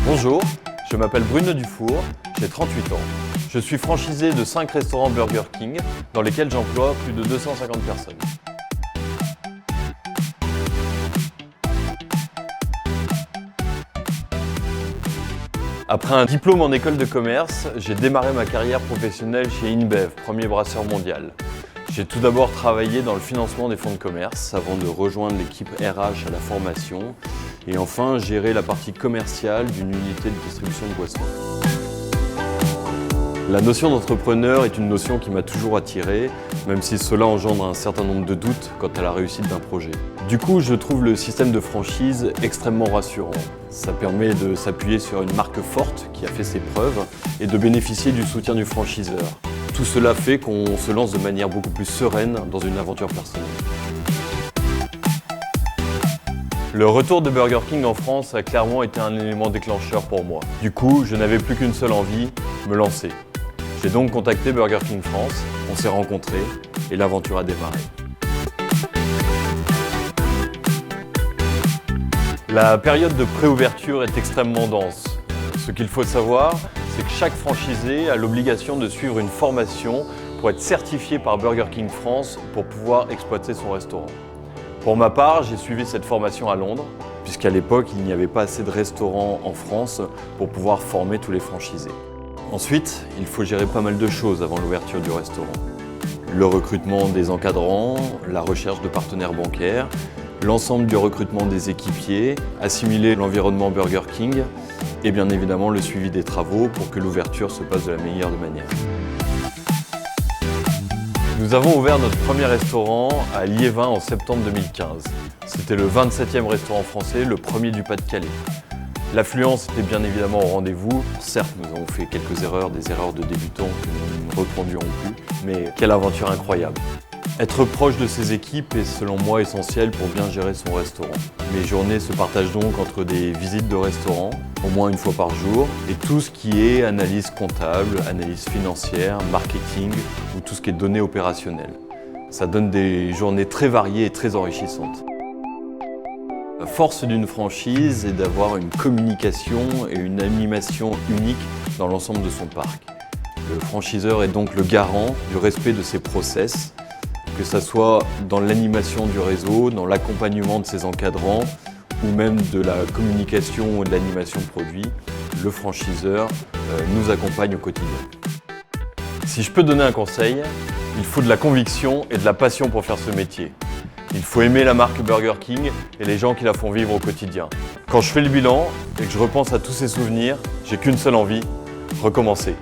Bonjour, je m'appelle Bruno Dufour, j'ai 38 ans. Je suis franchisé de 5 restaurants Burger King dans lesquels j'emploie plus de 250 personnes. Après un diplôme en école de commerce, j'ai démarré ma carrière professionnelle chez InBev, premier brasseur mondial. J'ai tout d'abord travaillé dans le financement des fonds de commerce avant de rejoindre l'équipe RH à la formation et enfin gérer la partie commerciale d'une unité de distribution de boissons. La notion d'entrepreneur est une notion qui m'a toujours attiré, même si cela engendre un certain nombre de doutes quant à la réussite d'un projet. Du coup, je trouve le système de franchise extrêmement rassurant. Ça permet de s'appuyer sur une marque forte qui a fait ses preuves et de bénéficier du soutien du franchiseur. Tout cela fait qu'on se lance de manière beaucoup plus sereine dans une aventure personnelle. Le retour de Burger King en France a clairement été un élément déclencheur pour moi. Du coup, je n'avais plus qu'une seule envie, me lancer. J'ai donc contacté Burger King France, on s'est rencontrés et l'aventure a démarré. La période de préouverture est extrêmement dense. Ce qu'il faut savoir, c'est que chaque franchisé a l'obligation de suivre une formation pour être certifié par Burger King France pour pouvoir exploiter son restaurant. Pour ma part, j'ai suivi cette formation à Londres, puisqu'à l'époque, il n'y avait pas assez de restaurants en France pour pouvoir former tous les franchisés. Ensuite, il faut gérer pas mal de choses avant l'ouverture du restaurant. Le recrutement des encadrants, la recherche de partenaires bancaires, l'ensemble du recrutement des équipiers, assimiler l'environnement Burger King et bien évidemment le suivi des travaux pour que l'ouverture se passe de la meilleure des manières. Nous avons ouvert notre premier restaurant à Liévin en septembre 2015. C'était le 27e restaurant français, le premier du Pas-de-Calais. L'affluence était bien évidemment au rendez-vous. Certes, nous avons fait quelques erreurs, des erreurs de débutants que nous ne reproduirons plus, mais quelle aventure incroyable! Être proche de ses équipes est selon moi essentiel pour bien gérer son restaurant. Mes journées se partagent donc entre des visites de restaurant, au moins une fois par jour, et tout ce qui est analyse comptable, analyse financière, marketing ou tout ce qui est données opérationnelles. Ça donne des journées très variées et très enrichissantes. La force d'une franchise est d'avoir une communication et une animation unique dans l'ensemble de son parc. Le franchiseur est donc le garant du respect de ses process, que ce soit dans l'animation du réseau, dans l'accompagnement de ses encadrants ou même de la communication ou de l'animation produit. Le franchiseur nous accompagne au quotidien. Si je peux donner un conseil, il faut de la conviction et de la passion pour faire ce métier. Il faut aimer la marque Burger King et les gens qui la font vivre au quotidien. Quand je fais le bilan et que je repense à tous ces souvenirs, j'ai qu'une seule envie, recommencer.